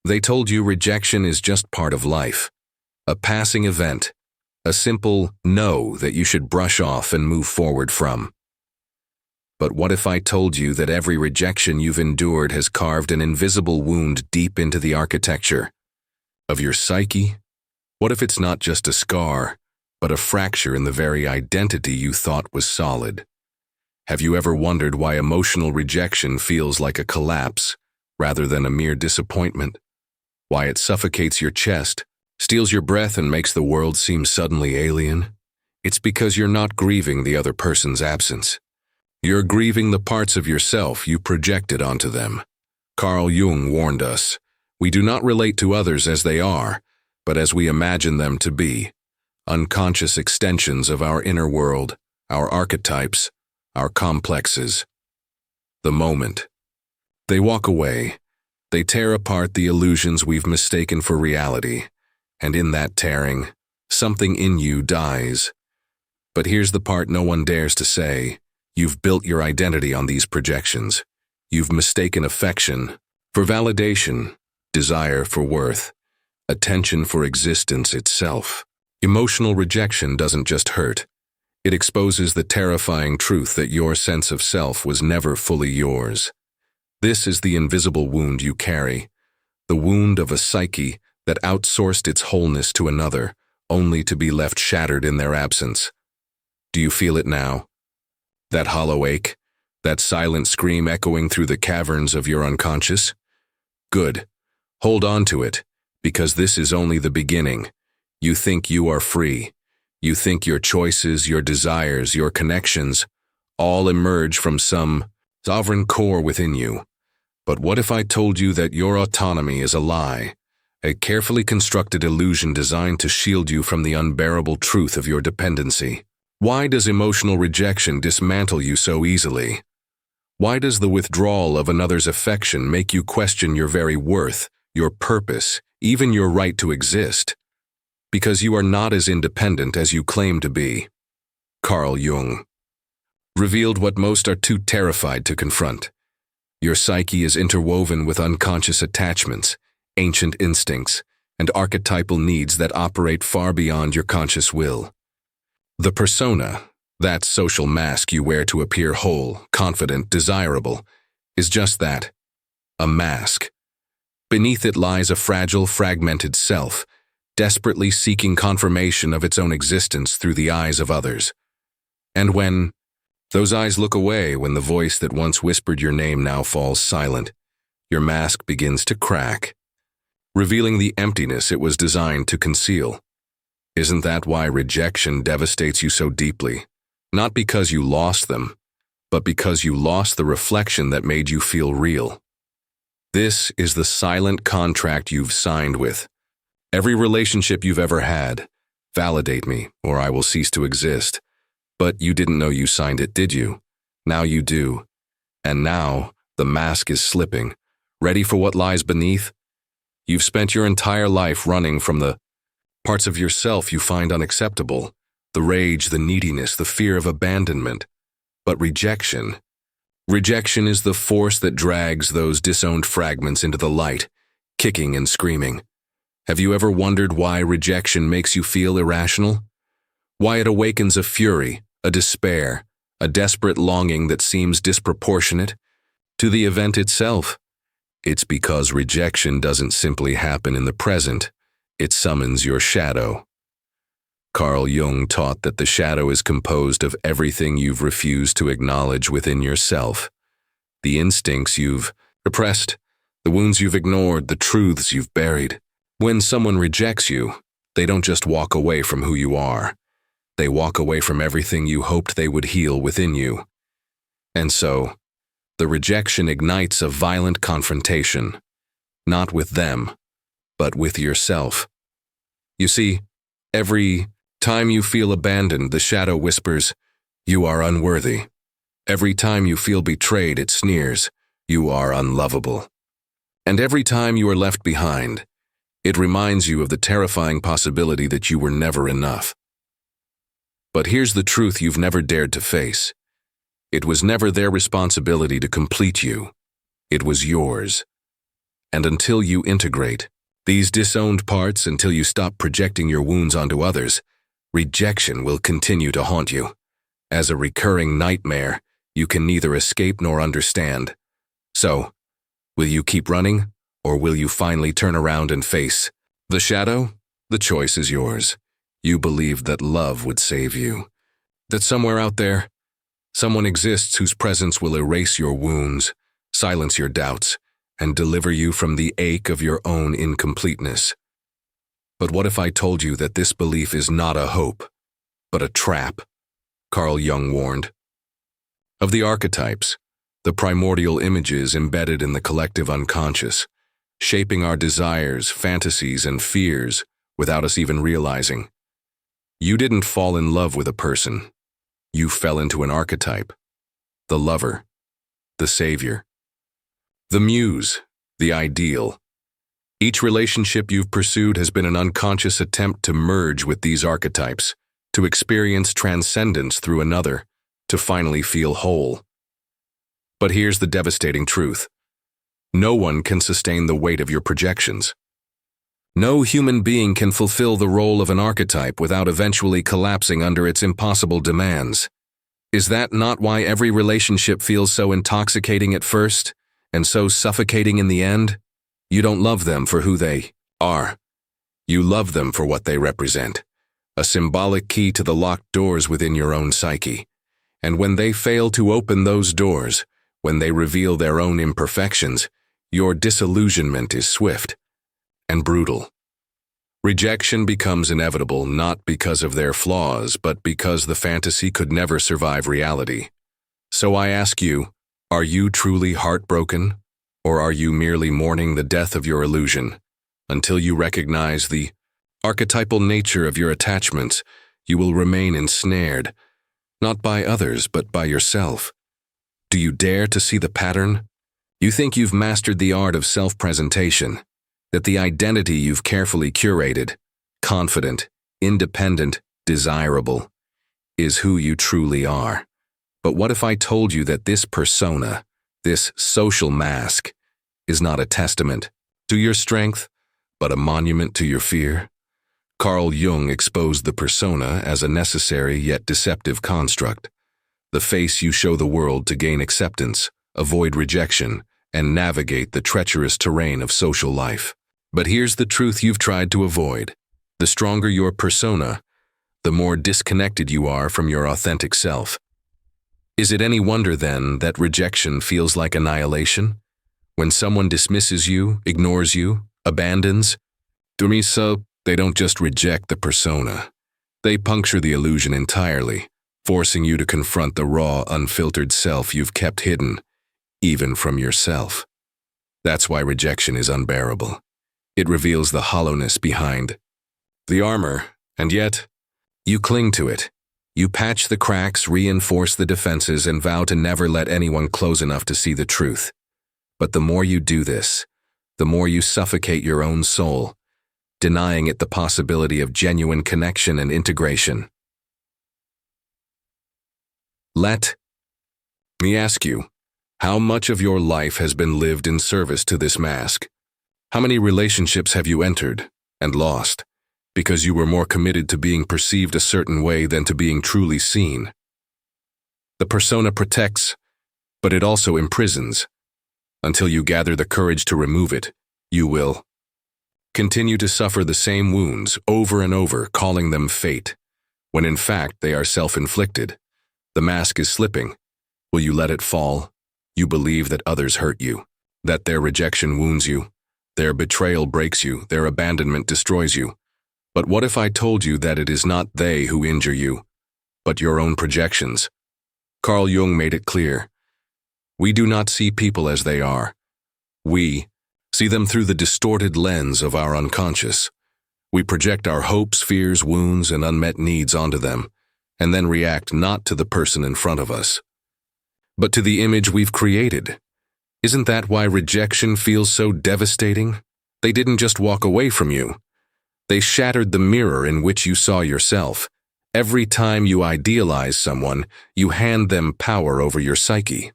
They told you rejection is just part of life, a passing event, a simple no that you should brush off and move forward from. But what if I told you that every rejection you've endured has carved an invisible wound deep into the architecture of your psyche? What if it's not just a scar, but a fracture in the very identity you thought was solid? Have you ever wondered why emotional rejection feels like a collapse rather than a mere disappointment? Why it suffocates your chest, steals your breath, and makes the world seem suddenly alien? It's because you're not grieving the other person's absence. You're grieving the parts of yourself you projected onto them. Carl Jung warned us, we do not relate to others as they are, but as we imagine them to be, unconscious extensions of our inner world, our archetypes, our complexes. The moment. They walk away. They tear apart the illusions we've mistaken for reality, and in that tearing, something in you dies. But here's the part no one dares to say. You've built your identity on these projections. You've mistaken affection for validation, desire for worth, attention for existence itself. Emotional rejection doesn't just hurt. It exposes the terrifying truth that your sense of self was never fully yours. This is the invisible wound you carry, the wound of a psyche that outsourced its wholeness to another, only to be left shattered in their absence. Do you feel it now? That hollow ache, that silent scream echoing through the caverns of your unconscious? Good. Hold on to it, because this is only the beginning. You think you are free. You think your choices, your desires, your connections, all emerge from some sovereign core within you. But what if I told you that your autonomy is a lie, a carefully constructed illusion designed to shield you from the unbearable truth of your dependency? Why does emotional rejection dismantle you so easily? Why does the withdrawal of another's affection make you question your very worth, your purpose, even your right to exist? Because you are not as independent as you claim to be. Carl Jung revealed what most are too terrified to confront. Your psyche is interwoven with unconscious attachments, ancient instincts, and archetypal needs that operate far beyond your conscious will. The persona, that social mask you wear to appear whole, confident, desirable, is just that, a mask. Beneath it lies a fragile, fragmented self, desperately seeking confirmation of its own existence through the eyes of others. And when those eyes look away, when the voice that once whispered your name now falls silent, your mask begins to crack, revealing the emptiness it was designed to conceal. Isn't that why rejection devastates you so deeply? Not because you lost them, but because you lost the reflection that made you feel real. This is the silent contract you've signed with. Every relationship you've ever had, validate me or I will cease to exist. But you didn't know you signed it, did you? Now you do. And now the mask is slipping, ready for what lies beneath. You've spent your entire life running from the parts of yourself you find unacceptable, the rage, the neediness, the fear of abandonment. But rejection is the force that drags those disowned fragments into the light, kicking and screaming. Have you ever wondered why rejection makes you feel irrational? Why it awakens a fury, a despair, a desperate longing that seems disproportionate to the event itself? It's because rejection doesn't simply happen in the present. It summons your shadow. Carl Jung taught that the shadow is composed of everything you've refused to acknowledge within yourself. The instincts you've repressed, the wounds you've ignored, the truths you've buried. When someone rejects you, they don't just walk away from who you are. They walk away from everything you hoped they would heal within you. And so, the rejection ignites a violent confrontation, not with them, but with yourself. You see, every time you feel abandoned, the shadow whispers, "You are unworthy." Every time you feel betrayed, it sneers, "You are unlovable." And every time you are left behind, it reminds you of the terrifying possibility that you were never enough. But here's the truth you've never dared to face. It was never their responsibility to complete you. It was yours. And until you integrate these disowned parts, until you stop projecting your wounds onto others, rejection will continue to haunt you. As a recurring nightmare you can neither escape nor understand. So, will you keep running, or will you finally turn around and face the shadow? The choice is yours. You believed that love would save you, that somewhere out there, someone exists whose presence will erase your wounds, silence your doubts, and deliver you from the ache of your own incompleteness. But what if I told you that this belief is not a hope, but a trap? Carl Jung warned. Of the archetypes, the primordial images embedded in the collective unconscious, shaping our desires, fantasies, and fears without us even realizing. You didn't fall in love with a person. You fell into an archetype. The lover, the savior, the muse, the ideal. Each relationship you've pursued has been an unconscious attempt to merge with these archetypes, to experience transcendence through another, to finally feel whole. But here's the devastating truth. No one can sustain the weight of your projections. No human being can fulfill the role of an archetype without eventually collapsing under its impossible demands. Is that not why every relationship feels so intoxicating at first, and so suffocating in the end? You don't love them for who they are. You love them for what they represent, a symbolic key to the locked doors within your own psyche. And when they fail to open those doors, when they reveal their own imperfections, your disillusionment is swift and brutal. Rejection becomes inevitable not because of their flaws, but because the fantasy could never survive reality. So I ask you, are you truly heartbroken, or are you merely mourning the death of your illusion? Until you recognize the archetypal nature of your attachments, you will remain ensnared, not by others, but by yourself. Do you dare to see the pattern? You think you've mastered the art of self-presentation, that the identity you've carefully curated, confident, independent, desirable, is who you truly are. But what if I told you that this persona, this social mask, is not a testament to your strength, but a monument to your fear? Carl Jung exposed the persona as a necessary yet deceptive construct, the face you show the world to gain acceptance, avoid rejection, and navigate the treacherous terrain of social life. But here's the truth you've tried to avoid. The stronger your persona, the more disconnected you are from your authentic self. Is it any wonder, then, that rejection feels like annihilation? When someone dismisses you, ignores you, abandons, they don't just reject the persona. They puncture the illusion entirely, forcing you to confront the raw, unfiltered self you've kept hidden, even from yourself. That's why rejection is unbearable. It reveals the hollowness behind the armor, and yet, you cling to it. You patch the cracks, reinforce the defenses, and vow to never let anyone close enough to see the truth. But the more you do this, the more you suffocate your own soul, denying it the possibility of genuine connection and integration. Let me ask you, how much of your life has been lived in service to this mask? How many relationships have you entered and lost because you were more committed to being perceived a certain way than to being truly seen? The persona protects, but it also imprisons. Until you gather the courage to remove it, you will continue to suffer the same wounds over and over, calling them fate, when in fact they are self-inflicted. The mask is slipping. Will you let it fall? You believe that others hurt you, that their rejection wounds you, their betrayal breaks you, their abandonment destroys you. But what if I told you that it is not they who injure you, but your own projections? Carl Jung made it clear. We do not see people as they are. We see them through the distorted lens of our unconscious. We project our hopes, fears, wounds, and unmet needs onto them, and then react not to the person in front of us, but to the image we've created. Isn't that why rejection feels so devastating? They didn't just walk away from you. They shattered the mirror in which you saw yourself. Every time you idealize someone, you hand them power over your psyche.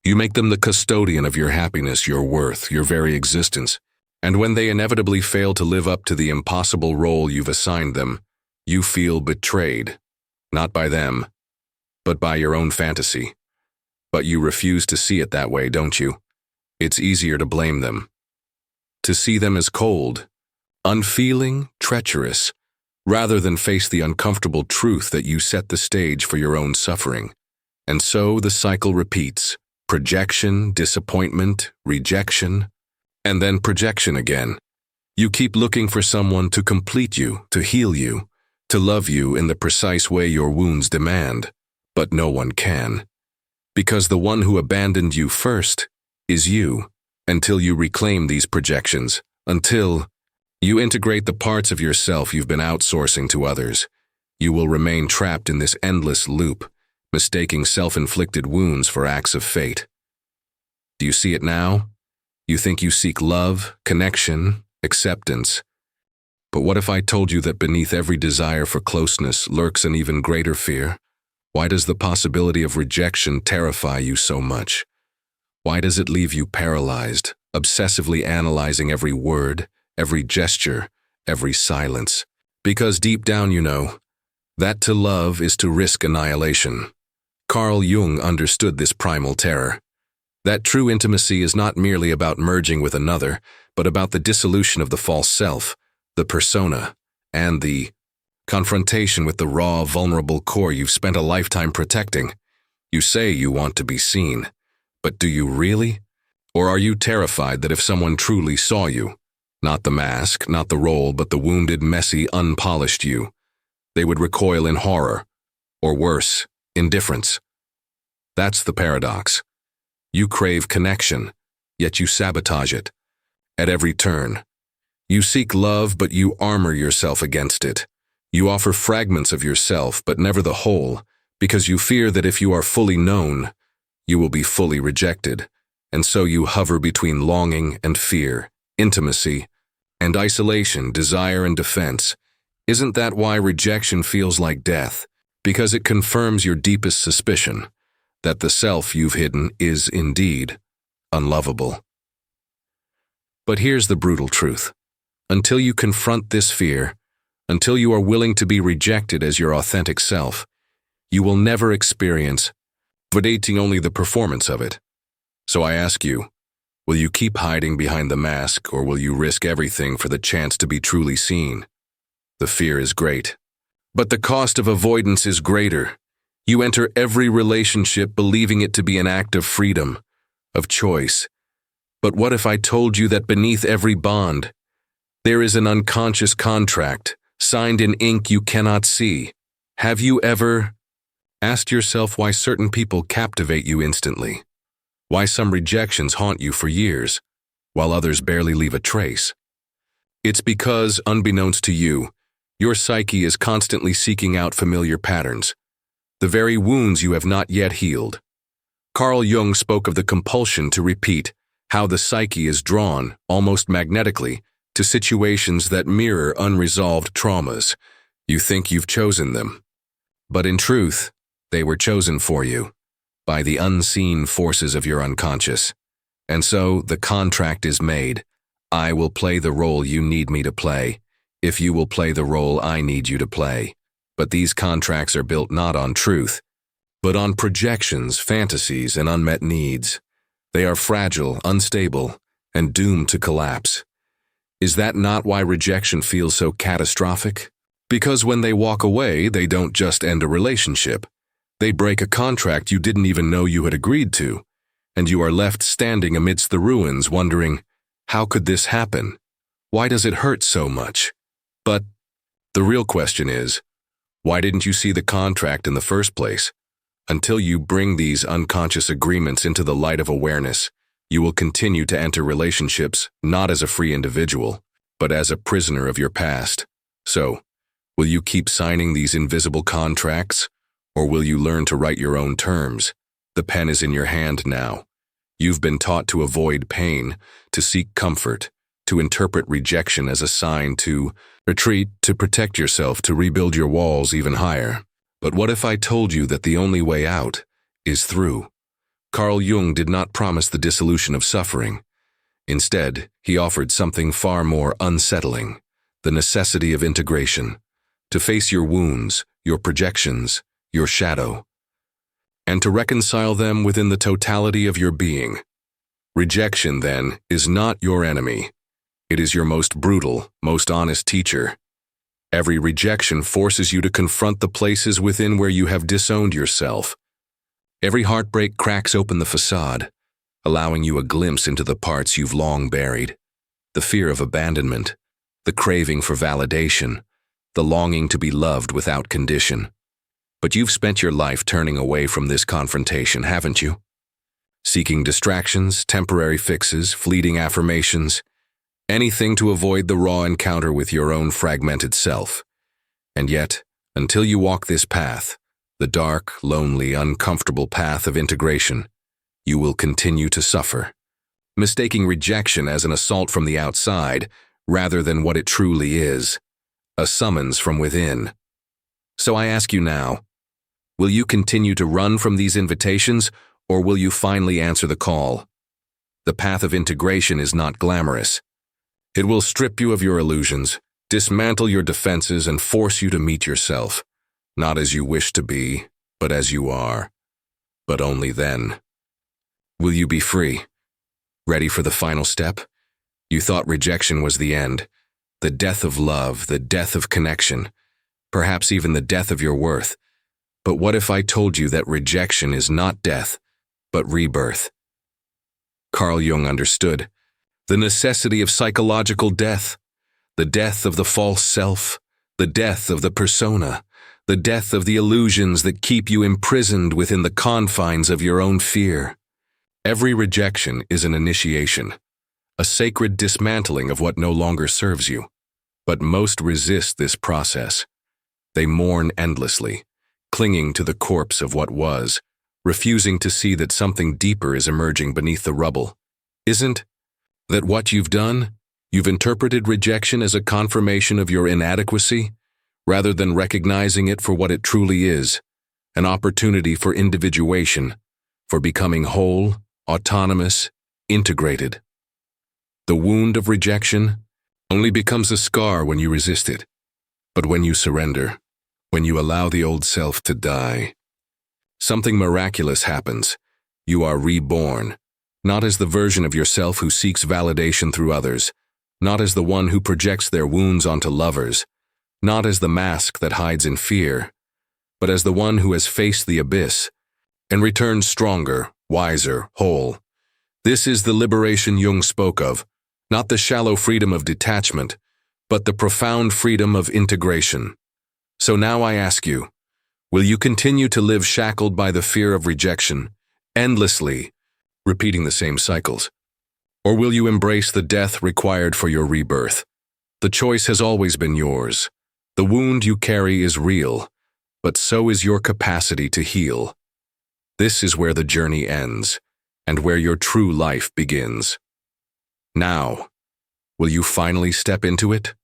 You make them the custodian of your happiness, your worth, your very existence. And when they inevitably fail to live up to the impossible role you've assigned them, you feel betrayed, not by them, but by your own fantasy. But you refuse to see it that way, don't you? It's easier to blame them. To see them as cold, unfeeling, treacherous, rather than face the uncomfortable truth that you set the stage for your own suffering. And so the cycle repeats: projection, disappointment, rejection, and then projection again. You keep looking for someone to complete you, to heal you, to love you in the precise way your wounds demand, but no one can. Because the one who abandoned you first is you, until you reclaim these projections, until you integrate the parts of yourself you've been outsourcing to others. You will remain trapped in this endless loop, mistaking self-inflicted wounds for acts of fate. Do you see it now? You think you seek love, connection, acceptance. But what if I told you that beneath every desire for closeness lurks an even greater fear? Why does the possibility of rejection terrify you so much? Why does it leave you paralyzed, obsessively analyzing every word, every gesture, every silence? Because deep down you know that to love is to risk annihilation. Carl Jung understood this primal terror. That true intimacy is not merely about merging with another, but about the dissolution of the false self, the persona, and the confrontation with the raw, vulnerable core you've spent a lifetime protecting. You say you want to be seen, but do you really? Or are you terrified that if someone truly saw you, not the mask, not the role, but the wounded, messy, unpolished you, they would recoil in horror, or worse, indifference? That's the paradox. You crave connection, yet you sabotage it. At every turn. You seek love, but you armor yourself against it. You offer fragments of yourself, but never the whole, because you fear that if you are fully known, you will be fully rejected. And so you hover between longing and fear, intimacy and isolation, desire and defense. Isn't that why rejection feels like death? Because it confirms your deepest suspicion, that the self you've hidden is indeed unlovable. But here's the brutal truth. Until you confront this fear, until you are willing to be rejected as your authentic self, you will never experience validating only the performance of it. So I ask you, will you keep hiding behind the mask, or will you risk everything for the chance to be truly seen? The fear is great, but the cost of avoidance is greater. You enter every relationship believing it to be an act of freedom, of choice. But what if I told you that beneath every bond, there is an unconscious contract, signed in ink you cannot see? Have you ever asked yourself why certain people captivate you instantly? Why some rejections haunt you for years, while others barely leave a trace? It's because, unbeknownst to you, your psyche is constantly seeking out familiar patterns, the very wounds you have not yet healed. Carl Jung spoke of the compulsion to repeat, how the psyche is drawn, almost magnetically, to situations that mirror unresolved traumas. You think you've chosen them, but in truth, they were chosen for you, by the unseen forces of your unconscious. And so, the contract is made. I will play the role you need me to play, if you will play the role I need you to play. But these contracts are built not on truth, but on projections, fantasies, and unmet needs. They are fragile, unstable, and doomed to collapse. Is that not why rejection feels so catastrophic? Because when they walk away, they don't just end a relationship. They break a contract you didn't even know you had agreed to, and you are left standing amidst the ruins wondering, how could this happen? Why does it hurt so much? But the real question is, why didn't you see the contract in the first place? Until you bring these unconscious agreements into the light of awareness, you will continue to enter relationships not as a free individual, but as a prisoner of your past. So, will you keep signing these invisible contracts, or will you learn to write your own terms? The pen is in your hand now. You've been taught to avoid pain, to seek comfort, to interpret rejection as a sign to retreat, to protect yourself, to rebuild your walls even higher. But what if I told you that the only way out is through? Carl Jung did not promise the dissolution of suffering. Instead, he offered something far more unsettling, the necessity of integration, to face your wounds, your projections, your shadow, and to reconcile them within the totality of your being. Rejection, then, is not your enemy. It is your most brutal, most honest teacher. Every rejection forces you to confront the places within where you have disowned yourself. Every heartbreak cracks open the facade, allowing you a glimpse into the parts you've long buried. The fear of abandonment, the craving for validation, the longing to be loved without condition. But you've spent your life turning away from this confrontation, haven't you? Seeking distractions, temporary fixes, fleeting affirmations, anything to avoid the raw encounter with your own fragmented self. And yet, until you walk this path, the dark, lonely, uncomfortable path of integration, you will continue to suffer, mistaking rejection as an assault from the outside rather than what it truly is, a summons from within. So I ask you now, will you continue to run from these invitations, or will you finally answer the call? The path of integration is not glamorous. It will strip you of your illusions, dismantle your defenses, and force you to meet yourself, not as you wish to be, but as you are. But only then. Will you be free? Ready for the final step? You thought rejection was the end, the death of love, the death of connection, perhaps even the death of your worth. But what if I told you that rejection is not death, but rebirth? Carl Jung understood the necessity of psychological death, the death of the false self, the death of the persona, the death of the illusions that keep you imprisoned within the confines of your own fear. Every rejection is an initiation, a sacred dismantling of what no longer serves you. But most resist this process. They mourn endlessly, clinging to the corpse of what was, refusing to see that something deeper is emerging beneath the rubble. Isn't that what you've done? You've interpreted rejection as a confirmation of your inadequacy, rather than recognizing it for what it truly is, an opportunity for individuation, for becoming whole, autonomous, integrated. The wound of rejection only becomes a scar when you resist it. But when you surrender, when you allow the old self to die, something miraculous happens. You are reborn, not as the version of yourself who seeks validation through others, not as the one who projects their wounds onto lovers, not as the mask that hides in fear, but as the one who has faced the abyss and returned stronger, wiser, whole. This is the liberation Jung spoke of, not the shallow freedom of detachment, but the profound freedom of integration. So now I ask you, will you continue to live shackled by the fear of rejection, endlessly, repeating the same cycles? Or will you embrace the death required for your rebirth? The choice has always been yours. The wound you carry is real, but so is your capacity to heal. This is where the journey ends, and where your true life begins. Now, will you finally step into it?